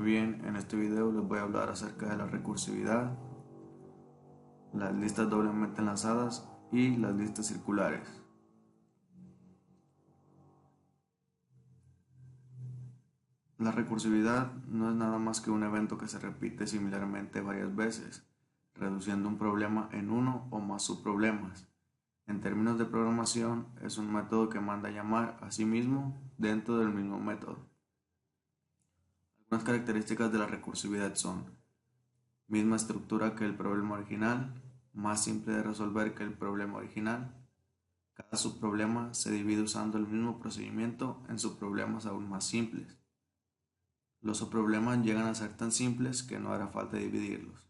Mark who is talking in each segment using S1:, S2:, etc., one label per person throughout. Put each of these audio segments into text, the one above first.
S1: bien, en este video les voy a hablar acerca de la recursividad, las listas doblemente enlazadas y las listas circulares. La recursividad no es nada más que un evento que se repite similarmente varias veces, reduciendo un problema en uno o más subproblemas. En términos de programación, es un método que manda a llamar a sí mismo dentro del mismo método. Algunas características de la recursividad son: misma estructura que el problema original, más simple de resolver que el problema original. Cada subproblema se divide usando el mismo procedimiento en subproblemas aún más simples. Los subproblemas llegan a ser tan simples que no hará falta dividirlos.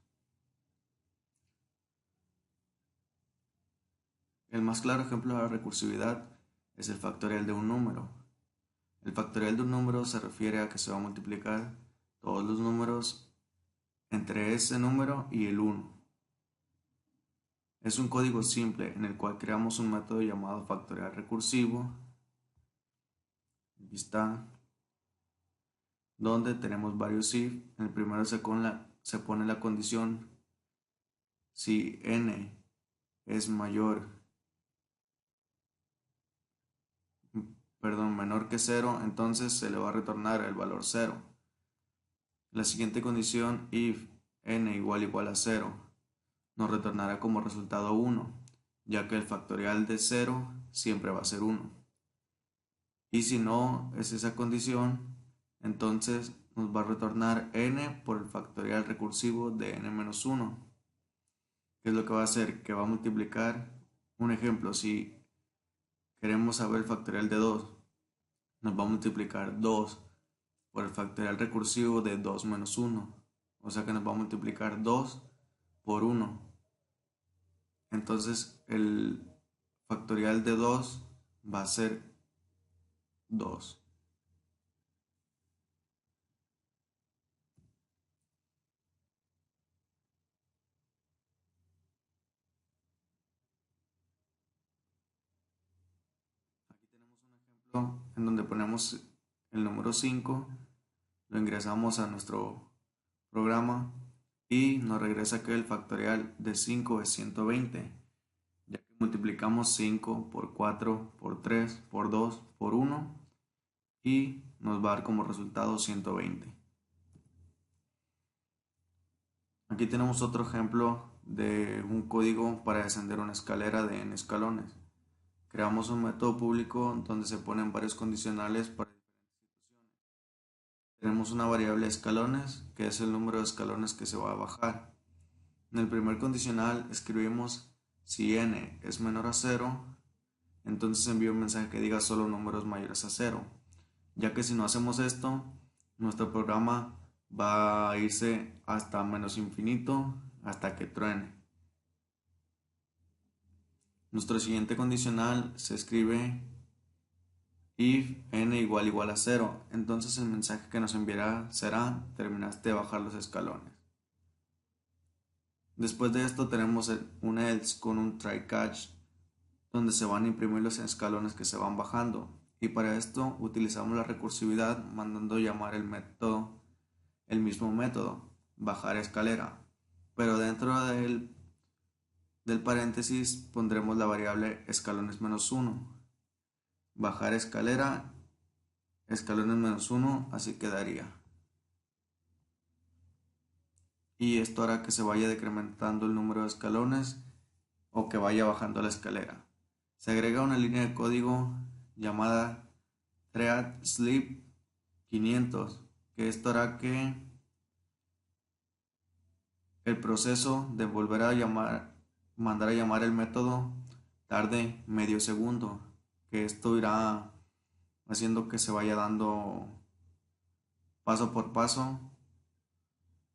S1: El más claro ejemplo de la recursividad es el factorial de un número. El factorial de un número se refiere a que se va a multiplicar todos los números entre ese número y el 1. Es un código simple en el cual creamos un método llamado factorial recursivo. Aquí está, donde tenemos varios if. En el primero se pone la condición: si n es menor que 0, entonces se le va a retornar el valor 0. La siguiente condición, if n igual a 0, nos retornará como resultado 1, ya que el factorial de 0 siempre va a ser 1. Y si no es esa condición, entonces nos va a retornar n por el factorial recursivo de n-1. ¿Qué es lo que va a hacer? Que va a multiplicar, un ejemplo, si queremos saber el factorial de 2, nos va a multiplicar 2 por el factorial recursivo de 2 menos 1. O sea que nos va a multiplicar 2 por 1. Entonces el factorial de 2 va a ser 2. Aquí tenemos un ejemplo en donde ponemos el número 5, lo ingresamos a nuestro programa y nos regresa que el factorial de 5 es 120, ya que multiplicamos 5 por 4, por 3, por 2, por 1 y nos va a dar como resultado 120. Aquí tenemos otro ejemplo de un código para descender una escalera de n escalones. Creamos un método público donde se ponen varios condicionales para diferentes situaciones. Tenemos una variable escalones, que es el número de escalones que se va a bajar. En el primer condicional escribimos: si n es menor a 0, entonces envío un mensaje que diga solo números mayores a 0, ya que si no hacemos esto, nuestro programa va a irse hasta menos infinito hasta que truene. Nuestro siguiente condicional se escribe: if n igual a 0, entonces el mensaje que nos enviará será: terminaste de bajar los escalones. Después de esto tenemos un else con un try catch, donde se van a imprimir los escalones que se van bajando, y para esto utilizamos la recursividad mandando llamar el mismo método, bajar escalera, pero dentro del paréntesis pondremos la variable escalones-1, bajar escalera, escalones-1, así quedaría. Y esto hará que se vaya decrementando el número de escalones o que vaya bajando la escalera. Se agrega una línea de código llamada thread sleep 500, que esto hará que el proceso de mandar a llamar el método tarde medio segundo, que esto irá haciendo que se vaya dando paso por paso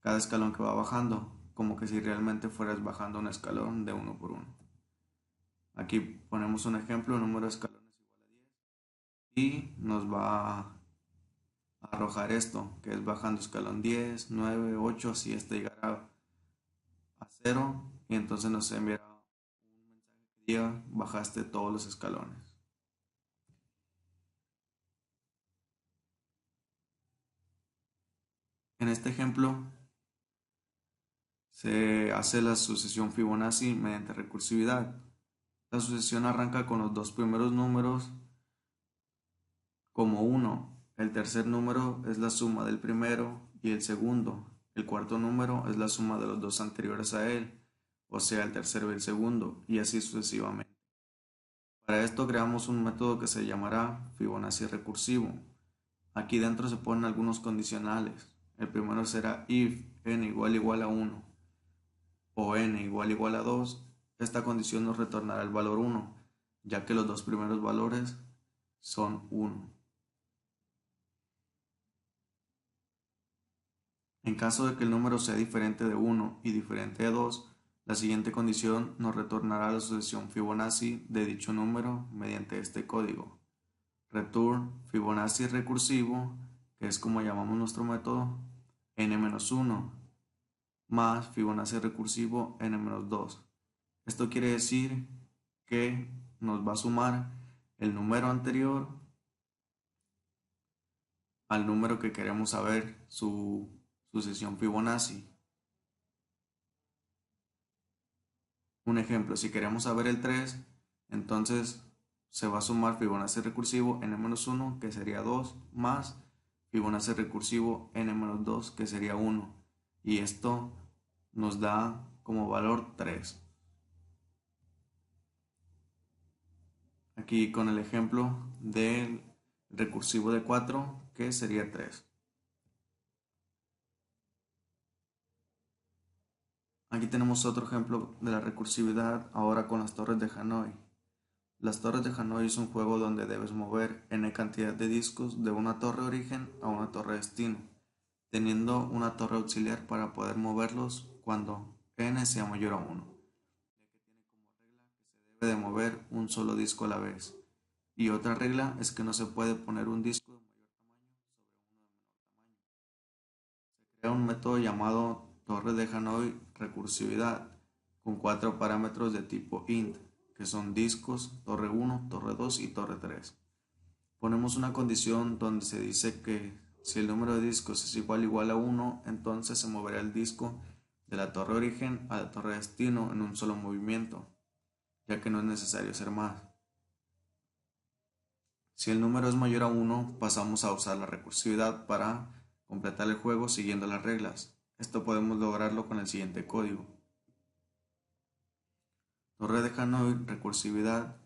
S1: cada escalón que va bajando, como que si realmente fueras bajando un escalón de uno por uno. Aquí ponemos un ejemplo: número de escalones igual a 10, y nos va a arrojar esto, que es bajando escalón 10, 9, 8, así hasta llegar a 0, y entonces nos enviará un mensaje que diga: bajaste todos los escalones. En este ejemplo se hace la sucesión Fibonacci mediante recursividad. La sucesión arranca con los dos primeros números como 1. El tercer número es la suma del primero y el segundo. El cuarto número es la suma de los dos anteriores a él, o sea, el tercero y el segundo, y así sucesivamente. Para esto creamos un método que se llamará Fibonacci recursivo. Aquí dentro se ponen algunos condicionales. El primero será if n igual a 1 o n igual a 2. Esta condición nos retornará el valor 1, ya que los dos primeros valores son 1. En caso de que el número sea diferente de 1 y diferente de 2, la siguiente condición nos retornará la sucesión Fibonacci de dicho número mediante este código. Return Fibonacci recursivo, que es como llamamos nuestro método, n-1, más Fibonacci recursivo n-2. Esto quiere decir que nos va a sumar el número anterior al número que queremos saber su sucesión Fibonacci. Un ejemplo, si queremos saber el 3, entonces se va a sumar Fibonacci recursivo n-1, que sería 2, más Fibonacci recursivo n-2, que sería 1. Y esto nos da como valor 3. Aquí con el ejemplo del recursivo de 4, que sería 3. Aquí tenemos otro ejemplo de la recursividad, ahora con las torres de Hanoi. Las torres de Hanoi es un juego donde debes mover n cantidad de discos de una torre origen a una torre destino, teniendo una torre auxiliar para poder moverlos cuando n sea mayor a 1, ya que tiene como regla que se debe de mover un solo disco a la vez. Y otra regla es que no se puede poner un disco de mayor tamaño sobre uno de menor tamaño. Se crea un método llamado torre de Hanoi recursividad con 4 parámetros de tipo int, que son discos, torre 1, torre 2 y torre 3. Ponemos una condición donde se dice que si el número de discos es igual a 1, entonces se moverá el disco de la torre origen a la torre destino en un solo movimiento, ya que no es necesario hacer más. Si el número es mayor a 1, pasamos a usar la recursividad para completar el juego siguiendo las reglas. Esto podemos lograrlo con el siguiente código. Torre de Hanoi recursividad.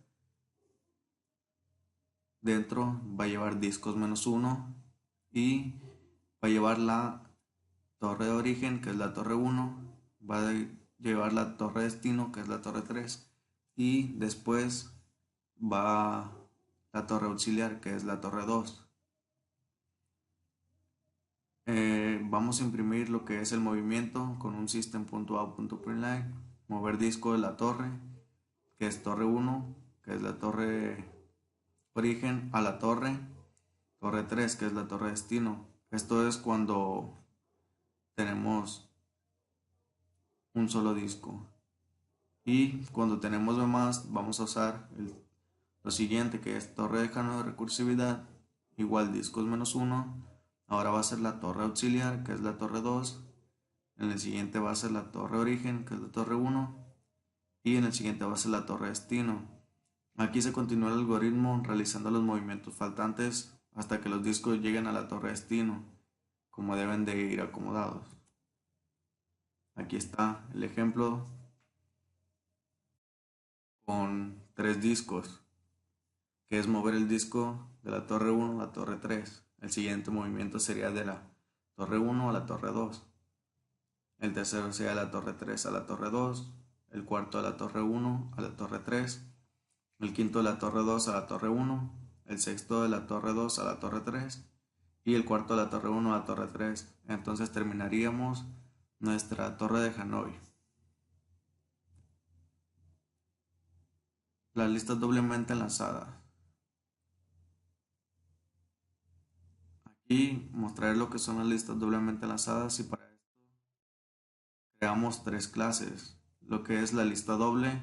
S1: Dentro va a llevar discos -1 y va a llevar la torre de origen, que es la torre 1, va a llevar la torre destino, que es la torre 3, y después va la torre auxiliar, que es la torre 2. Vamos a imprimir lo que es el movimiento con un system.out.println, mover disco de la torre, que es torre 1, que es la torre origen, a la torre 3, que es la torre destino. Esto es cuando tenemos un solo disco. Y cuando tenemos más, vamos a usar lo siguiente, que es torre de Hanoi de recursividad, igual discos -1. Ahora va a ser la torre auxiliar, que es la torre 2. En el siguiente va a ser la torre origen, que es la torre 1. Y en el siguiente va a ser la torre destino. Aquí se continúa el algoritmo realizando los movimientos faltantes hasta que los discos lleguen a la torre destino, como deben de ir acomodados. Aquí está el ejemplo con 3 discos, que es mover el disco de la torre 1 a la torre 3. El siguiente movimiento sería de la torre 1 a la torre 2. El tercero sería de la torre 3 a la torre 2. El cuarto de la torre 1 a la torre 3. El quinto de la torre 2 a la torre 1. El sexto de la torre 2 a la torre 3. Y el cuarto de la torre 1 a la torre 3. Entonces terminaríamos nuestra torre de Hanoi. Las listas doblemente enlazadas. Aquí mostraré lo que son las listas doblemente enlazadas y para esto creamos 3 clases. Lo que es la lista doble.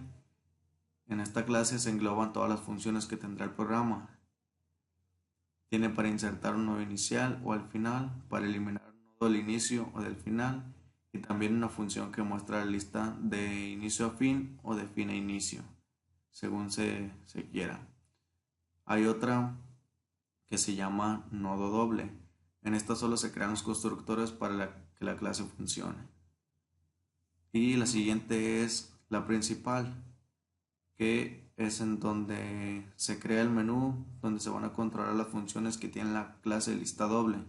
S1: En esta clase se engloban todas las funciones que tendrá el programa. Tiene para insertar un nodo inicial o al final, para eliminar un del inicio o del final, y también una función que muestra la lista de inicio a fin o de fin a inicio, según se quiera. Hay otra que se llama nodo doble. En esta solo se crean los constructores para que la clase funcione. Y la siguiente es la principal, que es en donde se crea el menú, donde se van a controlar las funciones que tiene la clase lista doble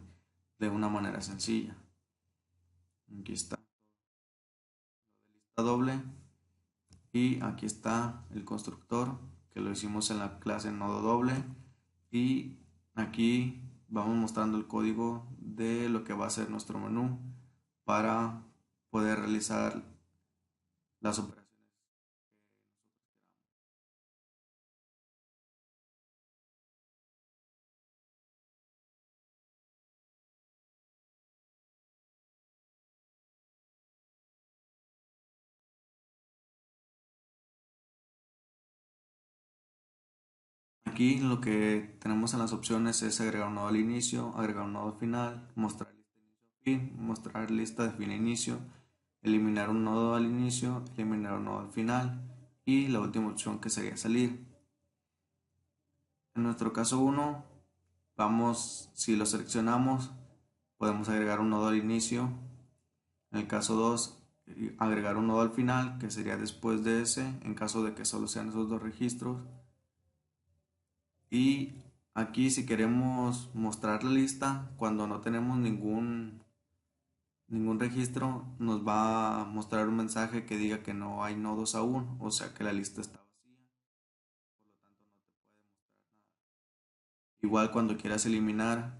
S1: de una manera sencilla. Aquí está lista doble y aquí está el constructor que lo hicimos en la clase nodo doble, y aquí vamos mostrando el código de lo que va a ser nuestro menú para poder realizar las operaciones. Aquí lo que tenemos en las opciones es agregar un nodo al inicio, agregar un nodo al final, mostrar lista de inicio a fin, mostrar lista de fin a inicio, eliminar un nodo al inicio, eliminar un nodo al final, y la última opción que sería salir. En nuestro caso 1, si lo seleccionamos, podemos agregar un nodo al inicio. En el caso 2, agregar un nodo al final, que sería después de ese, en caso de que solo sean esos dos registros. Y aquí, si queremos mostrar la lista, cuando no tenemos ningún registro, nos va a mostrar un mensaje que diga que no hay nodos aún, o sea que la lista está vacía, por lo tanto no te puede mostrar nada. Igual cuando quieras eliminar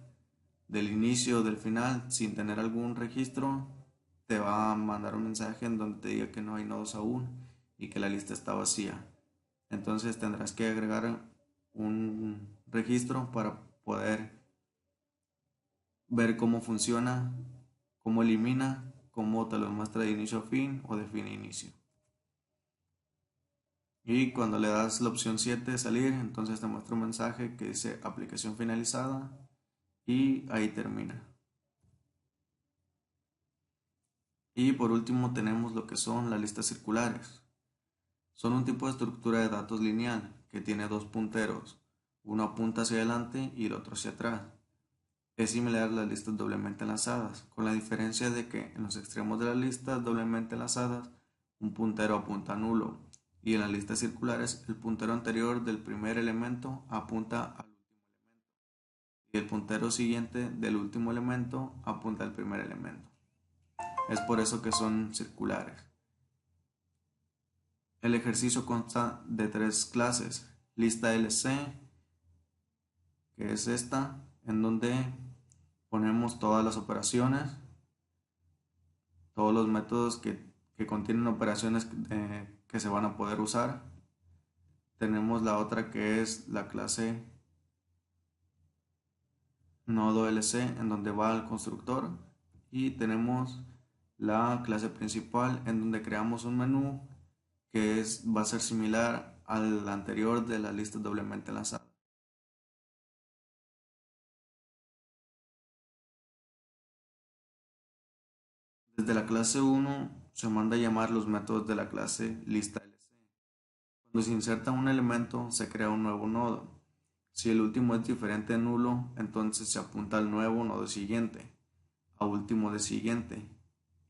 S1: del inicio o del final sin tener algún registro, te va a mandar un mensaje en donde te diga que no hay nodos aún y que la lista está vacía. Entonces tendrás que agregar un registro para poder ver cómo funciona, cómo elimina, cómo te lo muestra de inicio a fin o de fin a inicio. Y cuando le das la opción 7 salir, entonces te muestra un mensaje que dice aplicación finalizada y ahí termina. Y por último tenemos lo que son las listas circulares. Son un tipo de estructura de datos lineal que tiene dos punteros, uno apunta hacia adelante y el otro hacia atrás. Es similar a las listas doblemente enlazadas, con la diferencia de que en los extremos de las listas doblemente enlazadas un puntero apunta a nulo, y en las listas circulares el puntero anterior del primer elemento apunta al último elemento y el puntero siguiente del último elemento apunta al primer elemento. Es por eso que son circulares. El ejercicio consta de tres clases: lista LC, que es esta, en donde ponemos todas las operaciones, todos los métodos que contienen operaciones que se van a poder usar. Tenemos la otra que es la clase nodo LC, en donde va el constructor, y tenemos la clase principal, en donde creamos un menú que va a ser similar al anterior de las listas doblemente enlazadas. Desde la clase 1 se manda a llamar los métodos de la clase lista LC. Cuando se inserta un elemento, se crea un nuevo nodo. Si el último es diferente de nulo, entonces se apunta al nuevo nodo siguiente, a último de siguiente,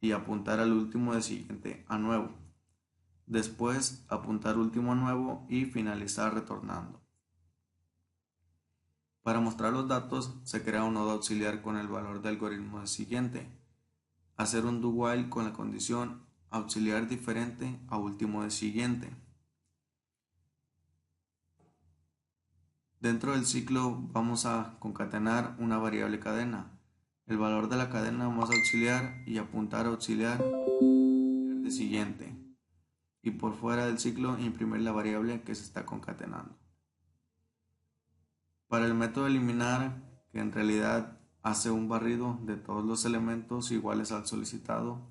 S1: y apuntar al último de siguiente a nuevo. Después, apuntar último a nuevo y finalizar retornando. Para mostrar los datos, se crea un nodo auxiliar con el valor de algoritmo de siguiente. Hacer un do while con la condición auxiliar diferente a último de siguiente. Dentro del ciclo vamos a concatenar una variable cadena. El valor de la cadena vamos a auxiliar y apuntar a auxiliar de siguiente. Y por fuera del ciclo imprimir la variable que se está concatenando. Para el método eliminar, que en realidad hace un barrido de todos los elementos iguales al solicitado,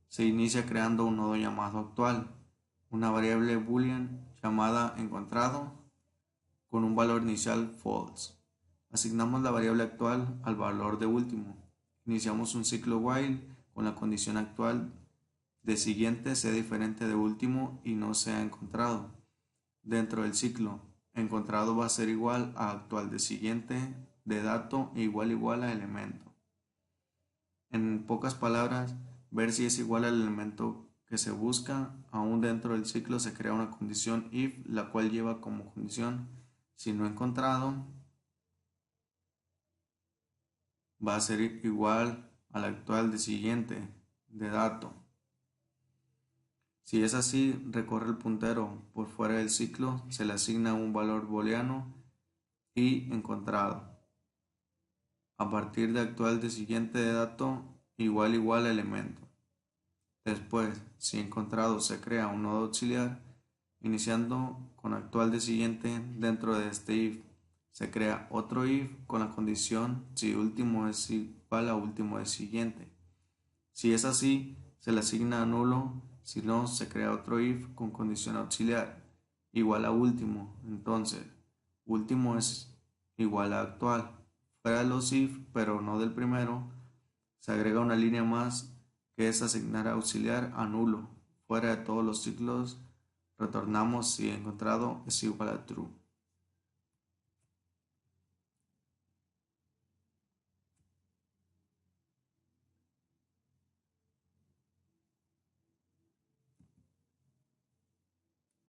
S1: se inicia creando un nodo llamado actual, una variable boolean llamada encontrado con un valor inicial false. Asignamos la variable actual al valor de último. iniciamos un ciclo while con la condición actual de siguiente sea diferente de último y no sea encontrado. Dentro del ciclo, encontrado va a ser igual a actual de siguiente de dato e igual a elemento. En pocas palabras, ver si es igual al elemento que se busca. Aún dentro del ciclo se crea una condición if, la cual lleva como condición si no encontrado va a ser igual al actual de siguiente de dato. Si es así, recorre el puntero por fuera del ciclo, se le asigna un valor booleano y encontrado. A partir de actual de siguiente de dato igual a elemento. Después, si encontrado, se crea un nodo auxiliar, iniciando con actual de siguiente. Dentro de este if se crea otro if con la condición si último es igual a último de siguiente. Si es así, se le asigna nulo, si no, se crea otro if con condición auxiliar, igual a último. Entonces, último es igual a actual. Fuera de los if, pero no del primero, se agrega una línea más que es asignar auxiliar a nulo. Fuera de todos los ciclos, retornamos si encontrado es igual a true.